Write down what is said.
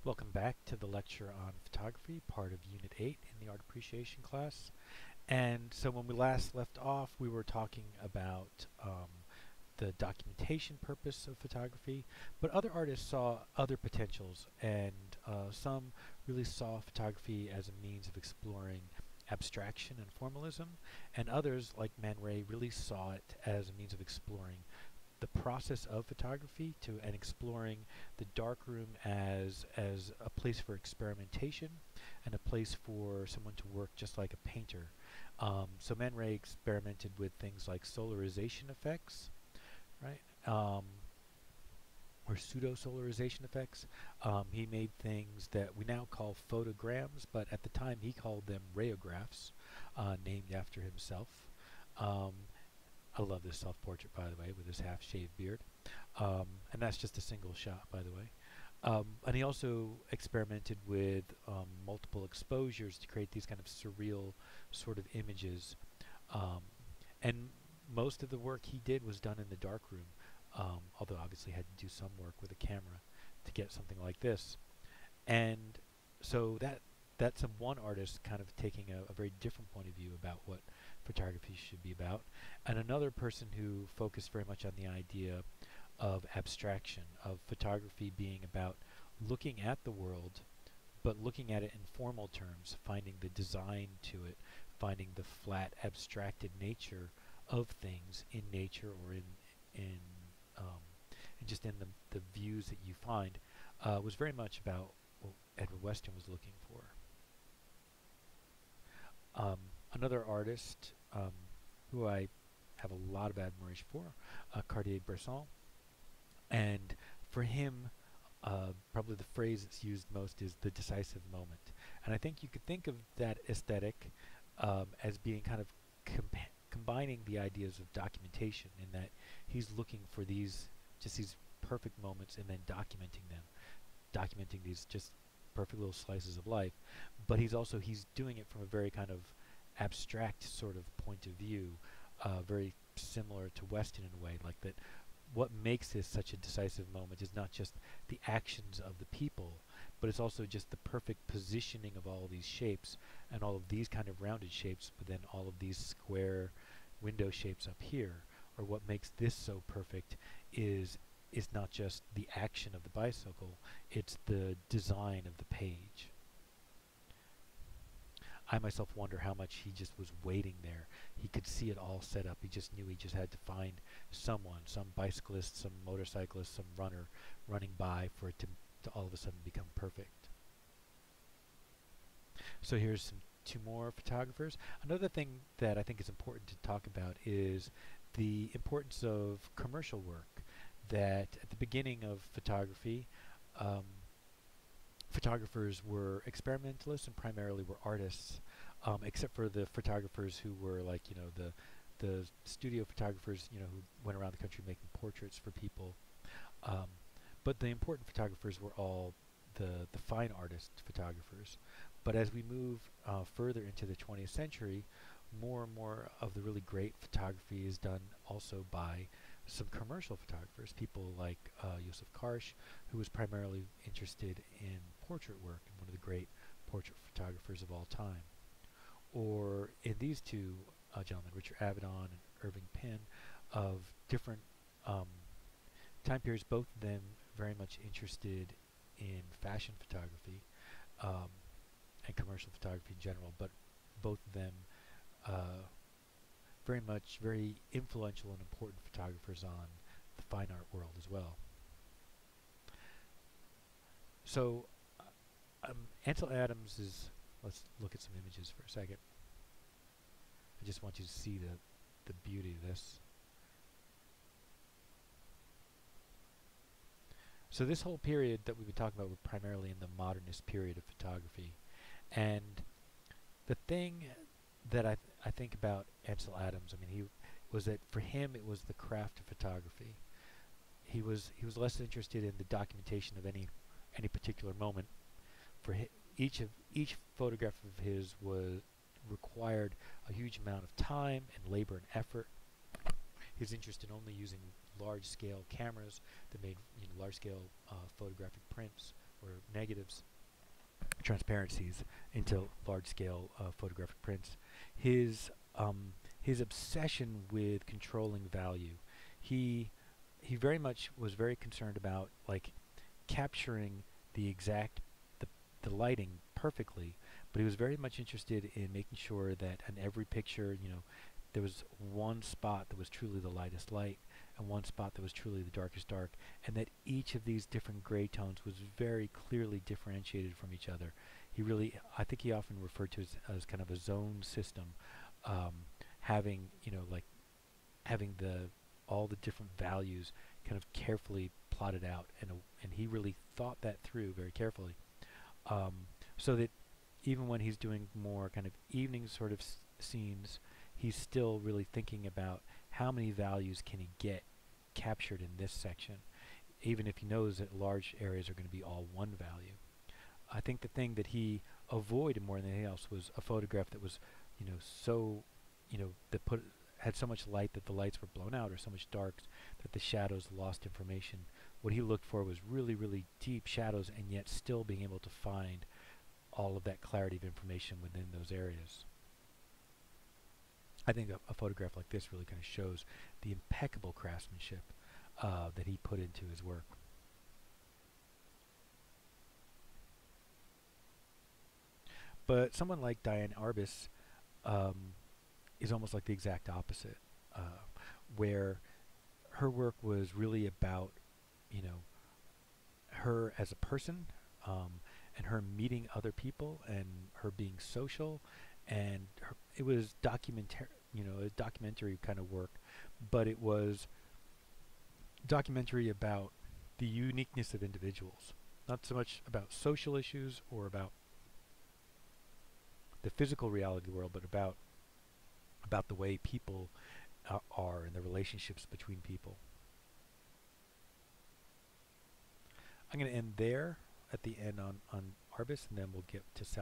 Welcome back to the lecture on photography, part of Unit 8 in the Art Appreciation class. And so when we last left off, we were talking about the documentation purpose of photography, but other artists saw other potentials, and some really saw photography as a means of exploring abstraction and formalism, and others, like Man Ray, really saw it as a means of exploring the process of photography and exploring the darkroom as a place for experimentation and a place for someone to work just like a painter. So Man Ray experimented with things like solarization effects, right? Or pseudo-solarization effects. He made things that we now call photograms, but at the time he called them rayographs, named after himself. Um, I love this self-portrait, by the way, with his half-shaved beard. And that's just a single shot, by the way. And he also experimented with multiple exposures to create these kind of surreal sort of images. Um, and most of the work he did was done in the darkroom, although obviously had to do some work with a camera to get something like this. And so that's one artist kind of taking a very different point of view about what photography should be about, and another person who focused very much on the idea of abstraction, of photography being about looking at the world, but looking at it in formal terms, finding the design to it, finding the flat, abstracted nature of things in nature or in um, and just in the views that you find, was very much about what Edward Weston was looking for. Um, Another artist who I have a lot of admiration for, Cartier-Bresson, and for him, probably the phrase that's used most is the decisive moment. And I think you could think of that aesthetic as being kind of combining the ideas of documentation, in that he's looking for these perfect moments and then documenting these just perfect little slices of life. But he's doing it from a very kind of abstract sort of point of view, very similar to Weston in a way, like that. What makes this such a decisive moment is not just the actions of the people, but it's also just the perfect positioning of all of these shapes and all of these kind of rounded shapes, but then all of these square window shapes up here. Or what makes this so perfect is not just the action of the bicycle, it's the design of the page. I myself wonder how much he just was waiting there. He could see it all set up. He just knew he just had to find someone, some bicyclist, some motorcyclist, some runner running by for it to all of a sudden become perfect. So here's two more photographers. Another thing that I think is important to talk about is the importance of commercial work. That at the beginning of photography, um, photographers were experimentalists and primarily were artists, except for the photographers who were like, the studio photographers, who went around the country making portraits for people. Um, but the important photographers were all the fine artist photographers. But as we move further into the 20th century, more and more of the really great photography is done also by some commercial photographers, people like Josef Karsh, who was primarily interested in portrait work and one of the great portrait photographers of all time. Or in these two gentlemen, Richard Avedon and Irving Penn, of different um, time periods, both of them very much interested in fashion photography and commercial photography in general, but both of them very influential and important photographers on the fine art world as well. So Ansel Adams is, let's look at some images for a second. I just want you to see the beauty of this. So this whole period that we've been talking about, we're primarily in the modernist period of photography. And the thing that I think about Ansel Adams, he was that for him it was the craft of photography. He was less interested in the documentation of any particular moment. For each photograph of his was required a huge amount of time and labor and effort. He was interested in only using large-scale cameras that made large-scale photographic prints or negatives, transparencies into large-scale photographic prints. His his obsession with controlling value. He he very much was very concerned about like capturing the exact the, the lighting perfectly, but he was very much interested in making sure that in every picture, there was one spot that was truly the lightest light and one spot that was truly the darkest dark, and that each of these different gray tones was very clearly differentiated from each other. I think he often referred to it as kind of a zone system, having, like having the all the different values kind of carefully plotted out, and he really thought that through very carefully, so that even when he's doing more kind of evening sort of scenes, he's still really thinking about how many values can he get captured in this section, even if he knows that large areas are going to be all one value. I think the thing that he avoided more than anything else was a photograph that was, so, that had so much light that the lights were blown out, or so much dark that the shadows lost information. What he looked for was really, really deep shadows, and yet still being able to find all of that clarity of information within those areas. I think a photograph like this really kind of shows the impeccable craftsmanship that he put into his work. But someone like Diane Arbus is almost like the exact opposite, where her work was really about, you know, her as a person, and her meeting other people, and her being social, and it was a documentary kind of work, but it was documentary about the uniqueness of individuals, not so much about social issues or about the physical reality world, but about the way people are and the relationships between people. I'm going to end there at the end on Arbus, and then we'll get to